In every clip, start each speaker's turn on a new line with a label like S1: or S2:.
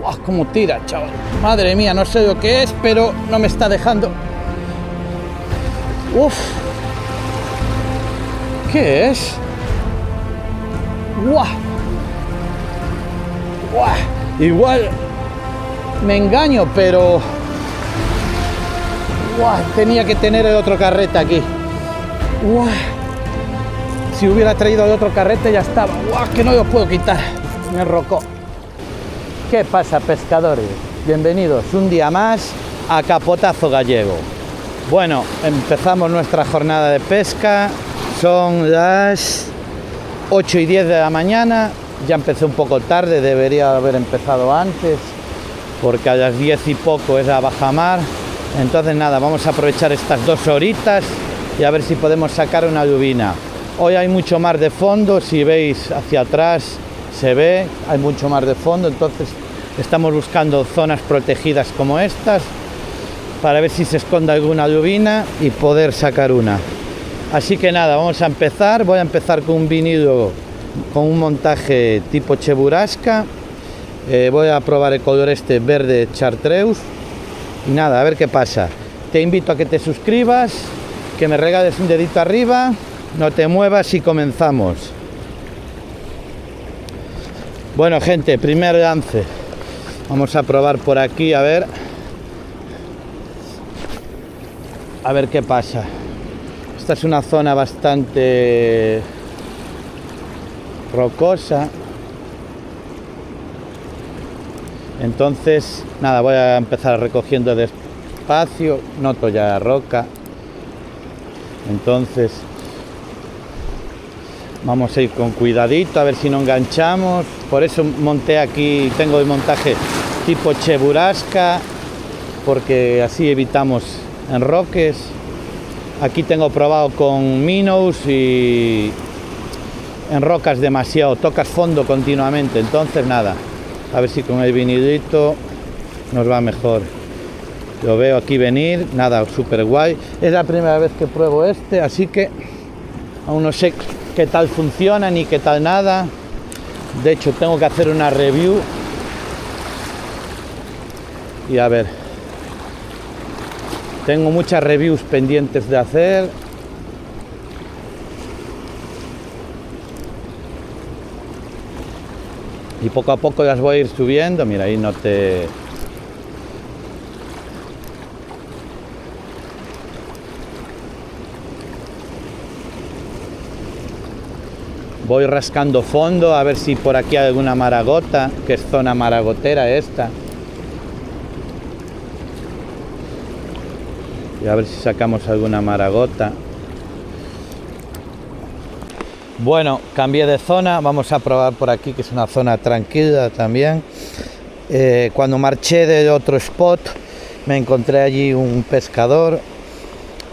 S1: ¡Guau! ¡Cómo tira, chaval! Madre mía, no sé lo que es, pero no me está dejando. ¡Uf! ¿Qué es? ¡Guau! ¡Guau! Igual me engaño, pero... ¡Guau! Tenía que tener el otro carrete aquí. ¡Guau! Si hubiera traído el otro carrete ya estaba. ¡Guau! Que no lo puedo quitar. Me enrocó. ¿Qué pasa, pescadores? Bienvenidos un día más a Capotazo Gallego. Bueno, empezamos nuestra jornada de pesca. Son las 8:10 de la mañana. Ya empecé un poco tarde, debería haber empezado antes, porque a las 10 y poco es la bajamar. Entonces nada, vamos a aprovechar estas 2 horitas y a ver si podemos sacar una lubina. Hoy hay mucho mar de fondo, si veis hacia atrás se ve, hay mucho mar de fondo, entonces estamos buscando zonas protegidas como estas para ver si se esconde alguna lubina y poder sacar una. Así que nada, vamos a empezar. Voy a empezar con un vinilo con un montaje tipo Cheburasca. Voy a probar el color este verde chartreuse y nada, a ver qué pasa. Te invito a que te suscribas, que me regales un dedito arriba, no te muevas y comenzamos. Bueno, gente, primer lance. Vamos a probar por aquí, a ver qué pasa. Esta es una zona bastante rocosa. Entonces, nada, voy a empezar recogiendo despacio. Noto ya la roca. Entonces, vamos a ir con cuidadito, a ver si no enganchamos. Por eso monté aquí, tengo el montaje tipo Cheburasca, porque así evitamos enroques. Aquí tengo probado con minnows y enrocas demasiado, tocas fondo continuamente. Entonces nada, a ver si con el vinilito nos va mejor. Lo veo aquí venir, nada, súper guay. Es la primera vez que pruebo este, así que aún no sé qué tal funciona ni qué tal nada. De hecho, tengo que hacer una review y a ver, tengo muchas reviews pendientes de hacer. Y poco a poco las voy a ir subiendo. Mira, ahí no te... Voy rascando fondo a ver si por aquí hay alguna maragota, que es zona maragotera esta. Y a ver si sacamos alguna maragota. Bueno, cambié de zona, vamos a probar por aquí, que es una zona tranquila también. Cuando marché del otro spot, me encontré allí un pescador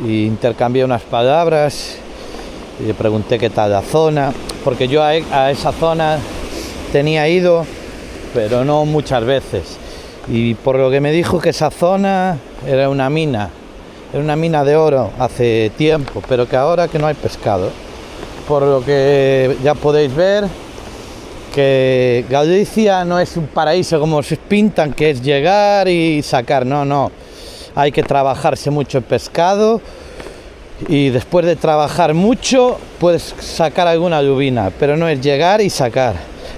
S1: e intercambié unas palabras y le pregunté qué tal la zona, porque yo a esa zona tenía ido, pero no muchas veces. Y por lo que me dijo que esa zona era una mina de oro hace tiempo, pero que ahora que no hay pescado. Por lo que ya podéis ver que Galicia no es un paraíso como se pintan, que es llegar y sacar. No, hay que trabajarse mucho el pescado y después de trabajar mucho puedes sacar alguna lubina, pero no es llegar y sacar.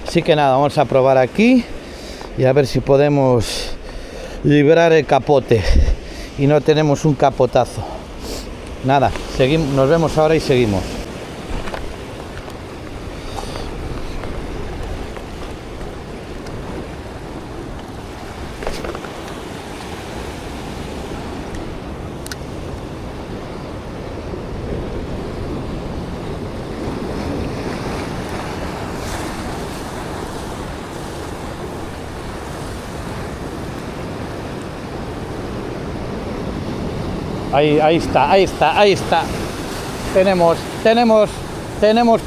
S1: Así que nada, vamos a probar aquí y a ver si podemos librar el capote y no tenemos un capotazo. Nada, seguimos, nos vemos ahora y seguimos. Ahí está. Tenemos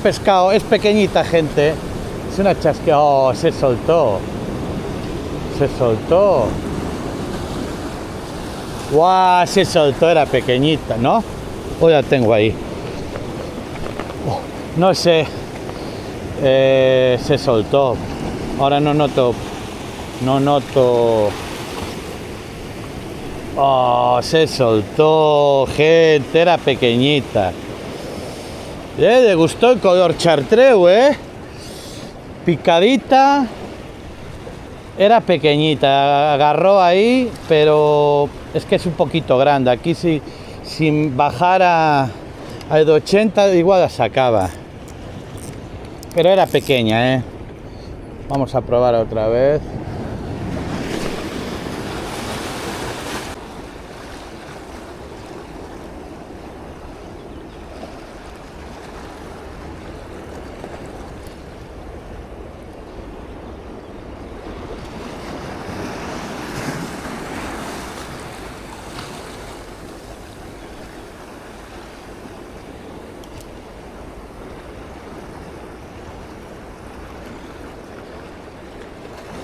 S1: pescado. Es pequeñita, gente. Es una chasquilla. Oh, se soltó. ¡Guau! Se soltó, era pequeñita, ¿no? O la tengo ahí. Oh, no sé. Se soltó. Ahora no noto No noto... Oh, se soltó, gente, era pequeñita. Le gustó el color chartreux, picadita. Era pequeñita, agarró ahí, pero es que es un poquito grande. Aquí si bajara al de 80 igual la sacaba. Pero era pequeña, Vamos a probar otra vez.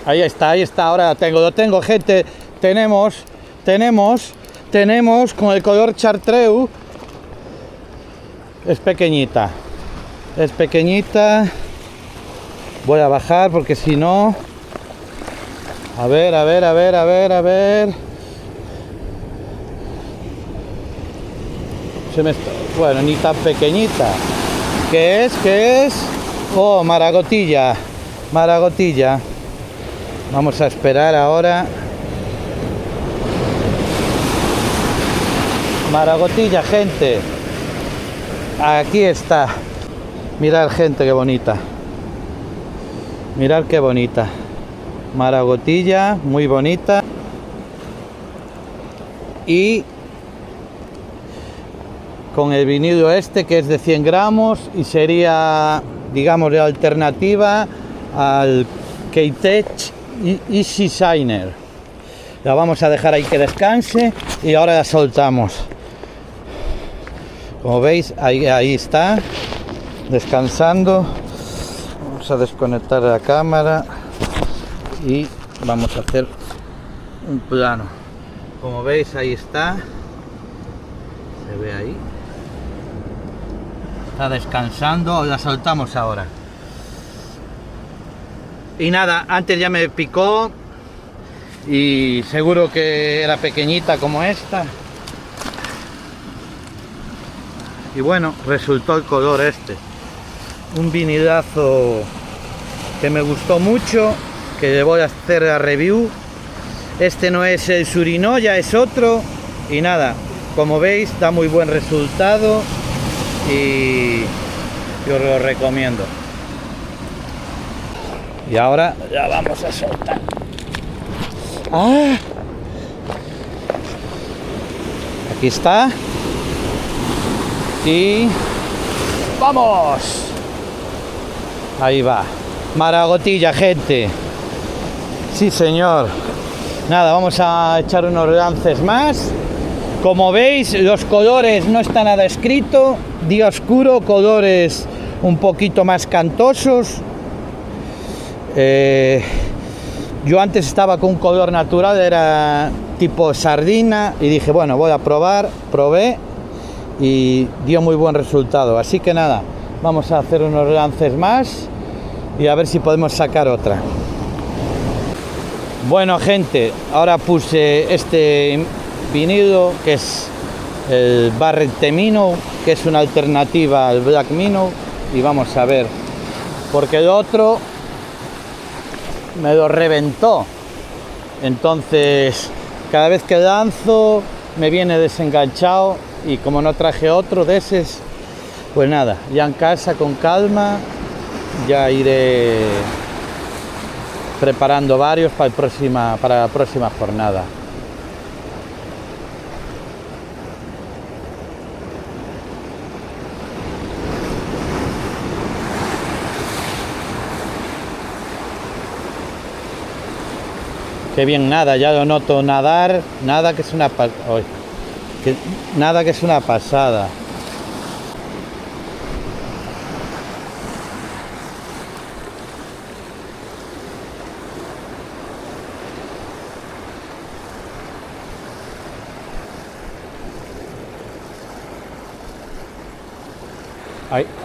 S1: Ahí está, ahora lo tengo, gente. Tenemos con el color chartreux. Es pequeñita. Voy a bajar porque si no... A ver. Bueno, ni tan pequeñita. ¿Qué es? Oh, maragotilla. Vamos a esperar ahora. Maragotilla, gente. Aquí está. Mirad, gente, qué bonita. Mirad qué bonita. Maragotilla, muy bonita. Y con el vinilo este, que es de 100 gramos y sería, digamos, de alternativa al K-Tech Easy Shiner. La vamos a dejar ahí que descanse y ahora la soltamos. Como veis, ahí está, descansando. Vamos a desconectar la cámara y vamos a hacer un plano. Como veis, ahí está. Se ve ahí. Está descansando, la soltamos ahora. Y nada, antes ya me picó y seguro que era pequeñita como esta. Y bueno, resultó el color este. Un vinilazo que me gustó mucho, que le voy a hacer la review. Este no es el Surinoya, es otro. Y nada, como veis, da muy buen resultado y os lo recomiendo. Y ahora ya vamos a soltar. Aquí está. Y ¡vamos! Ahí va. Maragotilla, gente. Sí, señor. Nada, vamos a echar unos lances más. Como veis, los colores no está nada escrito. Día oscuro, colores un poquito más cantosos. Yo antes estaba con un color natural, era tipo sardina, y dije, bueno, voy a probar. Probé y dio muy buen resultado. Así que nada, vamos a hacer unos lances más y a ver si podemos sacar otra. Bueno, gente, ahora puse este vinilo que es el Barrett Minnow, que es una alternativa al Black Minnow, y vamos a ver, porque el otro me lo reventó. Entonces cada vez que lanzo me viene desenganchado, y como no traje otro de esos, pues nada, ya en casa con calma ya iré preparando varios para la próxima jornada. Qué bien, nada, ya lo noto nadar, nada que es una pasada.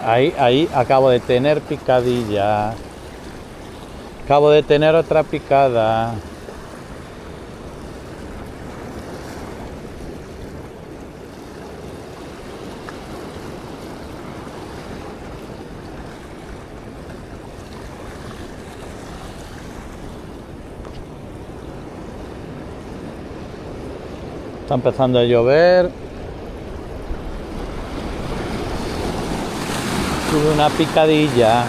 S1: Ahí acabo de tener picadilla. Acabo de tener otra picada. Está empezando a llover. Tuve una picadilla.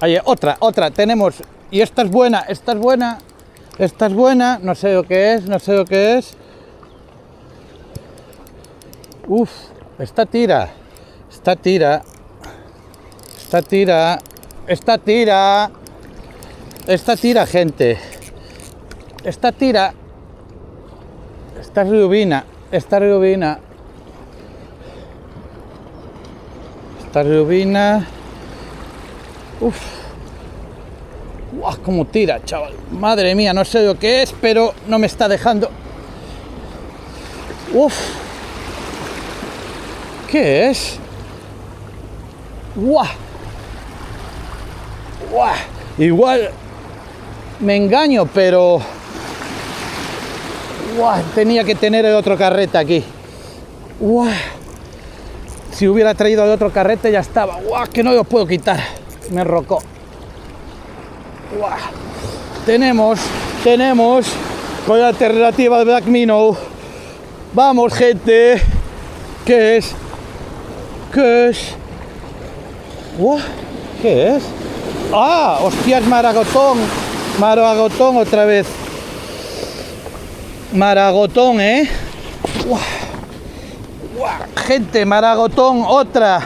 S1: Oye, otra, tenemos. Y esta es buena, esta es buena, esta es buena, no sé lo que es, no sé lo que es. Uf, esta tira, esta tira, esta tira, esta tira, esta tira, gente. Esta tira, esta es rubina, esta rubina, esta rubina. Uf. ¡Guau! ¡Cómo tira, chaval! Madre mía, no sé lo que es, pero no me está dejando. ¡Uf! ¿Qué es? ¡Guau! ¡Guau! Igual me engaño, pero... ¡Guau! Tenía que tener el otro carrete aquí. ¡Guau! Si hubiera traído el otro carrete ya estaba. ¡Guau! Que no lo puedo quitar. Me enrocó. ¡Guau! Tenemos con la alternativa de Black Minnow. Vamos, gente. ¿Qué es? ¿Qué es? ¡Guau! ¿Qué es? ¡Ah! ¡Hostias, maragotón! Maragotón otra vez. Maragotón, ¿eh? ¡Guau! ¡Guau! Gente, maragotón, otra.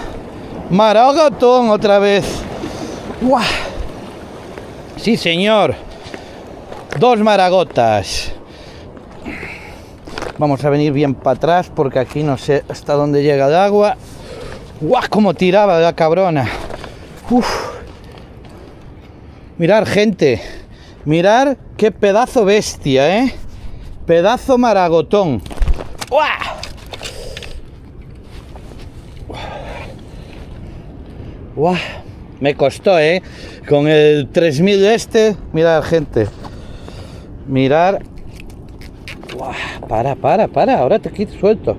S1: Maragotón otra vez. ¡Guau! Sí, señor. 2 maragotas. Vamos a venir bien para atrás porque aquí no sé hasta dónde llega el agua. ¡Guau! Cómo tiraba la cabrona. Uf. Mirar, gente. Mirar qué pedazo bestia, ¿eh? Pedazo maragotón. ¡Guau! ¡Guau! Me costó, ¿eh? Con el 3000 este. Mirar, gente. Mirar. ¡Guau! Para. Ahora te quito suelto.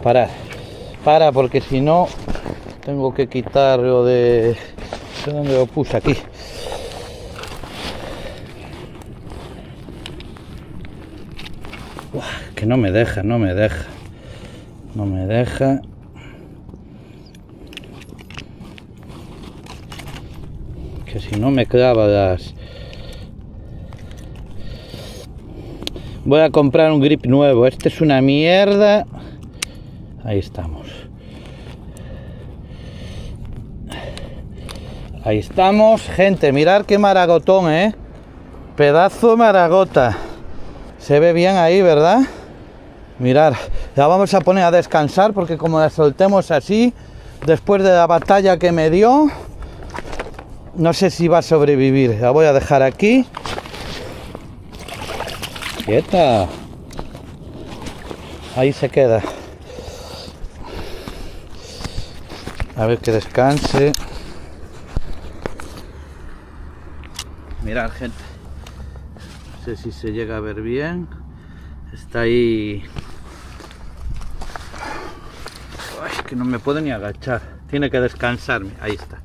S1: Para, porque si no tengo que quitarlo de... No sé dónde lo puse, aquí. ¡Guau! Que no me deja. Que si no me clava las... Voy a comprar un grip nuevo. Este es una mierda. Ahí estamos. Ahí estamos, gente. Mirad qué maragotón, ¿eh? Pedazo maragota. Se ve bien ahí, ¿verdad? Mirad. La vamos a poner a descansar porque como la soltemos así, después de la batalla que me dio, no sé si va a sobrevivir. La voy a dejar aquí. Quieta. Ahí se queda. A ver que descanse. Mirad, gente. No sé si se llega a ver bien. Está ahí. Ay, que no me puedo ni agachar. Tiene que descansarme. Ahí está.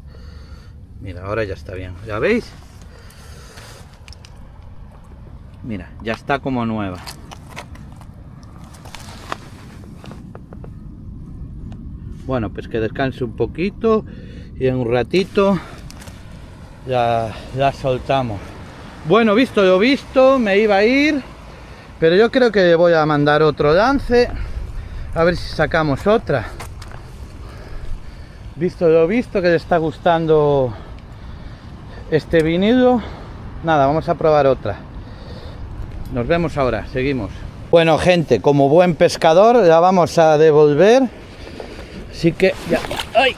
S1: Mira, ahora ya está bien. ¿Ya veis? Mira, ya está como nueva. Bueno, pues que descanse un poquito y en un ratito ya soltamos. Bueno, visto lo visto, me iba a ir, pero yo creo que voy a mandar otro lance, a ver si sacamos otra. Visto lo visto, que le está gustando este vinilo, nada, vamos a probar otra. Nos vemos ahora, seguimos. Bueno, gente, como buen pescador la vamos a devolver. Así que ya... ¡Ay!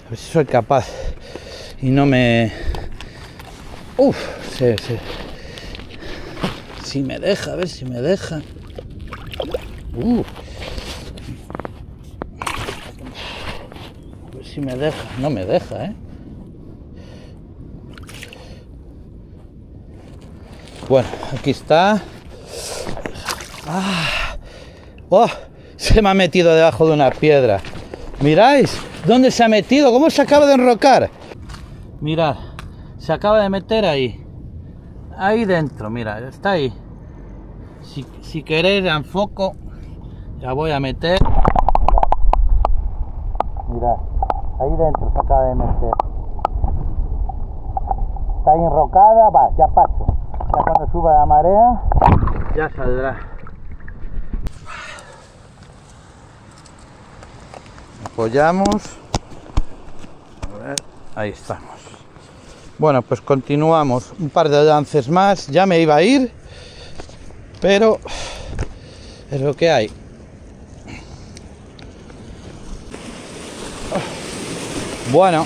S1: A ver si soy capaz. Y no me... Uf, sí. Si me deja, a ver si me deja. A ver si me deja. No me deja, ¿eh? Bueno, aquí está. ¡Oh! Se me ha metido debajo de una piedra. ¿Miráis? ¿Dónde se ha metido? ¿Cómo se acaba de enrocar? Mirad, se acaba de meter ahí. Ahí dentro, mira, está ahí. Si queréis, la enfoco. La voy a meter. Mirad, ahí dentro se acaba de meter. Está ahí enrocada, va, ya paso. Ya cuando suba la marea, ya saldrá. Apoyamos. A ver, ahí estamos. Bueno, pues continuamos. Un par de lances más. Ya me iba a ir, pero es lo que hay. Bueno,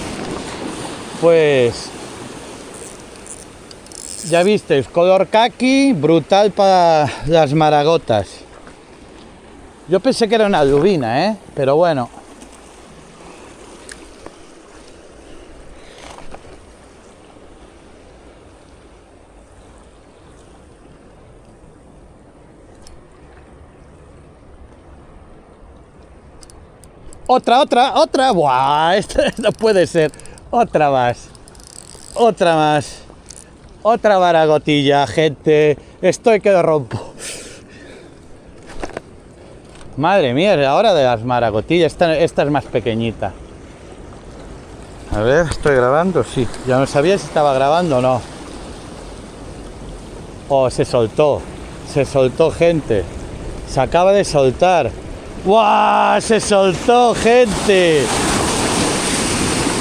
S1: pues ya visteis, color caqui, brutal para las maragotas. Yo pensé que era una lubina, pero bueno. Otra. ¡Buah! Esto no puede ser. Otra más. Otra maragotilla, gente. Estoy que lo rompo. Madre mía, es la hora de las maragotillas. Esta es más pequeñita. A ver, ¿estoy grabando? Sí. Ya no sabía si estaba grabando o no. Oh, se soltó, gente. Se acaba de soltar. ¡Guau! Se soltó, gente.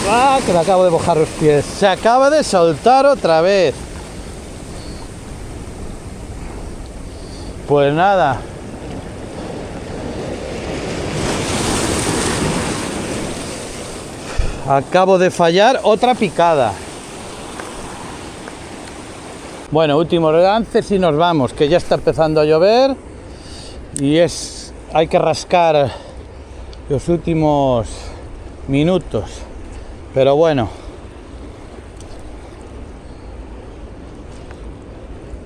S1: ¡Ah! Que me acabo de mojar los pies. Se acaba de soltar otra vez. Pues nada. Acabo de fallar otra picada. Bueno, últimos lances y nos vamos, que ya está empezando a llover y hay que rascar los últimos minutos. Pero bueno,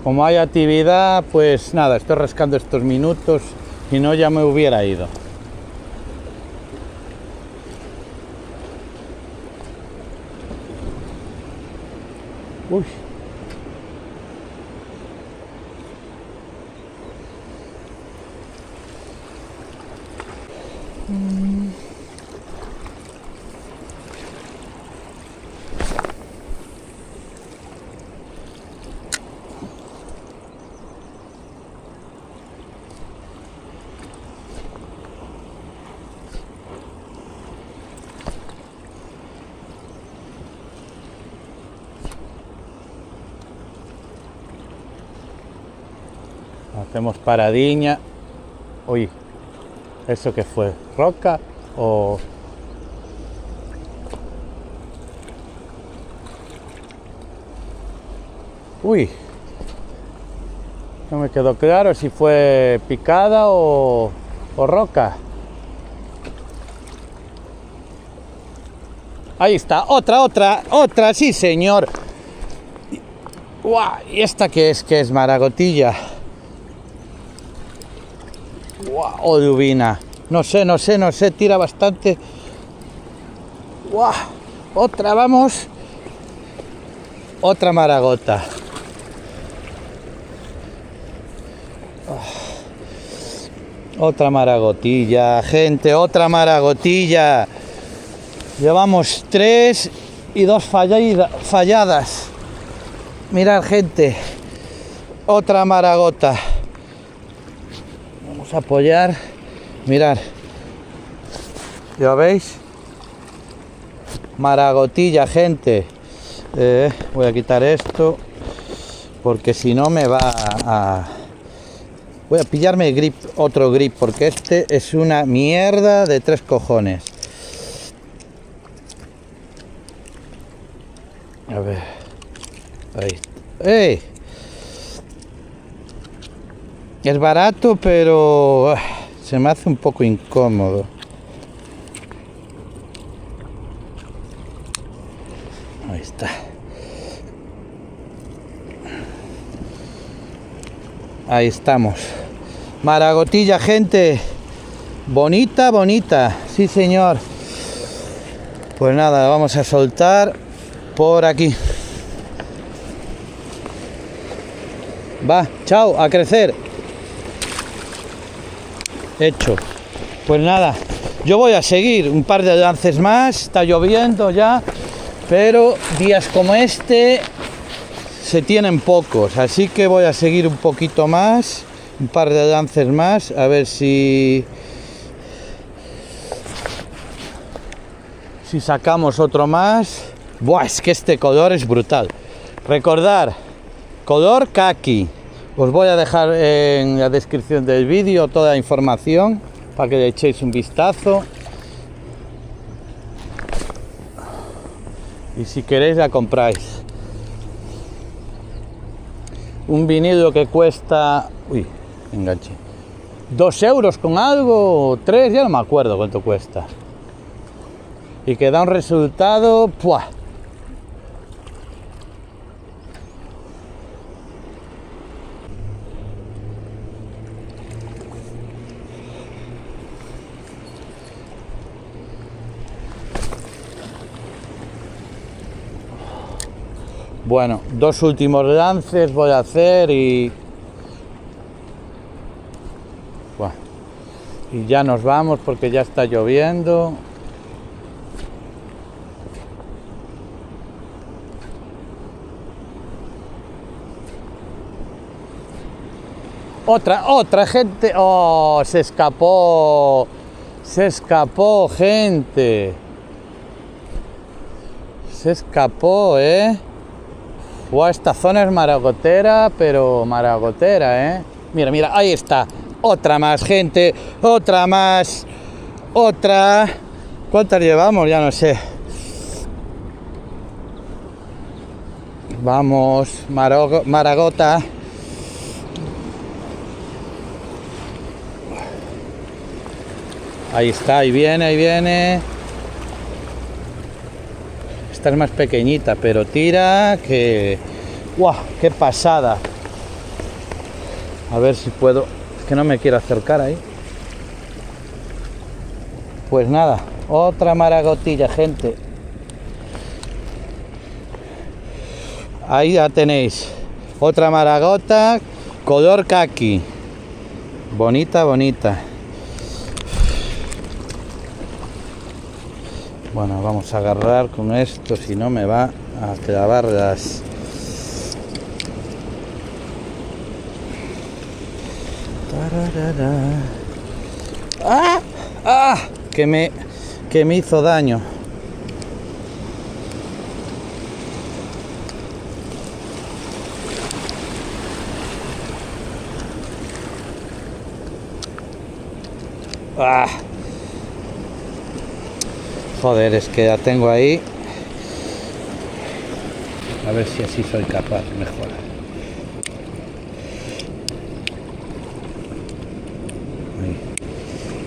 S1: como hay actividad, pues nada, estoy rascando estos minutos y no ya me hubiera ido. Uy. Hacemos paradiña. Uy, ¿eso qué fue? ¿Roca o...? Uy, no me quedó claro si fue picada o roca. Ahí está, otra, sí señor. ¡Guau! ¿Y esta qué es? ¿Qué es? Maragotilla. ¡Guau! O lubina. No sé, tira bastante. ¡Guau! Otra, vamos. Otra maragota. Otra maragotilla, gente, otra maragotilla. Llevamos 3 y 2 falladas. Mirad, gente, otra maragota. Vamos a apoyar. Mirad, ¿ya veis? Maragotilla, gente. Voy a quitar esto porque si no me va Voy a pillarme el grip, otro grip, porque este es una mierda de 3 cojones. A ver. Ahí. ¡Ey! Es barato, pero se me hace un poco incómodo. Ahí está. Ahí estamos. Maragotilla, gente. Bonita, bonita. Sí, señor. Pues nada, vamos a soltar por aquí. Va, chao, a crecer. Hecho. Pues nada, yo voy a seguir un par de lances más. Está lloviendo ya, pero días como este se tienen pocos, así que voy a seguir un poquito más, un par de lances más, a ver si sacamos otro más. Buah, es que este color es brutal. Recordar, color kaki. Os voy a dejar en la descripción del vídeo toda la información para que le echéis un vistazo. Y si queréis la compráis. Un vinilo que cuesta... Uy, enganché. 2 euros con algo, o 3, ya no me acuerdo cuánto cuesta. Y que da un resultado... ¡Puah! Bueno, 2 últimos lances voy a hacer y ya nos vamos porque ya está lloviendo. Otra gente. Oh, se escapó, gente, se escapó, Wow, esta zona es maragotera, pero maragotera, Mira, mira, ahí está. Otra más, gente. Otra más. Otra. ¿Cuántas llevamos? Ya no sé. Vamos, maragota. Ahí está, ahí viene, ahí viene. Esta es más pequeñita, pero tira que... ¡Guau! ¡Qué pasada! A ver si puedo... Es que no me quiero acercar ahí. Pues nada, otra maragotilla, gente. Ahí ya tenéis. Otra maragota, color kaki. Bonita, bonita. Bueno, vamos a agarrar con esto, si no me va a clavar las... ¡Ah! ¡Ah! Que me hizo daño. ¡Ah! Joder, es que la tengo ahí. A ver si así soy capaz de mejorar.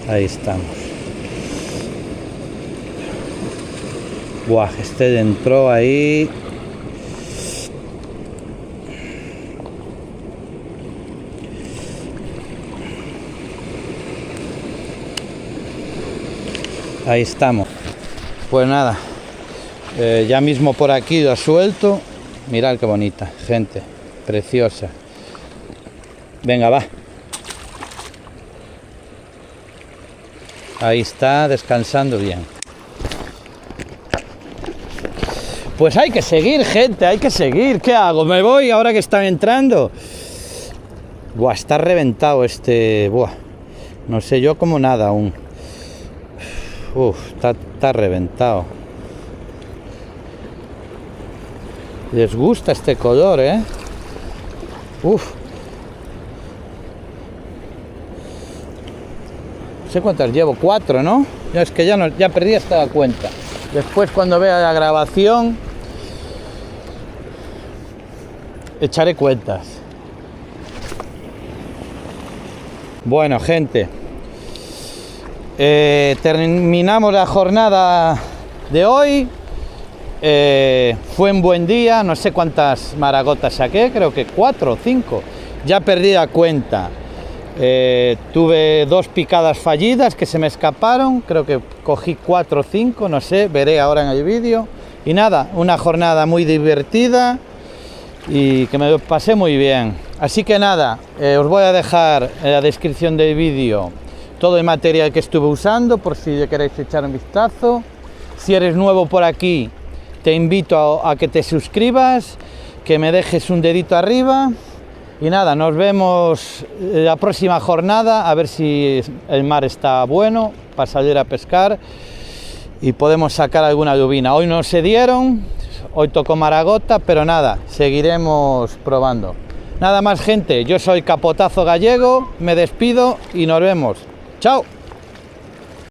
S1: Ahí estamos. Buah, este entró ahí. Ahí estamos. Pues nada, ya mismo por aquí lo suelto. Mirad qué bonita, gente, preciosa. Venga, va. Ahí está, descansando bien. Pues hay que seguir, gente, hay que seguir. ¿Qué hago? ¿Me voy ahora que están entrando? Buah, está reventado este... Buah, no sé yo como nada aún. Uf, está reventado. Les gusta este color, Uf. No sé cuántas llevo, 4, ¿no? Ya es que ya perdí hasta la cuenta. Después, cuando vea la grabación, echaré cuentas. Bueno, gente, terminamos la jornada de hoy. Fue un buen día, no sé cuántas maragotas saqué, creo que 4 o 5. Ya perdí la cuenta. Tuve 2 picadas fallidas que se me escaparon, creo que cogí 4 o 5, no sé, veré ahora en el vídeo. Y nada, una jornada muy divertida y que me pasé muy bien. Así que nada, os voy a dejar en la descripción del vídeo todo el material que estuve usando por si le queréis echar un vistazo. Si eres nuevo por aquí, te invito a que te suscribas, que me dejes un dedito arriba. Y nada, nos vemos la próxima jornada, a ver si el mar está bueno para salir a pescar y podemos sacar alguna lubina. Hoy no se dieron, hoy tocó maragota, pero nada, seguiremos probando. Nada más, gente, yo soy Capotazo Gallego, me despido y nos vemos. ¡Chao!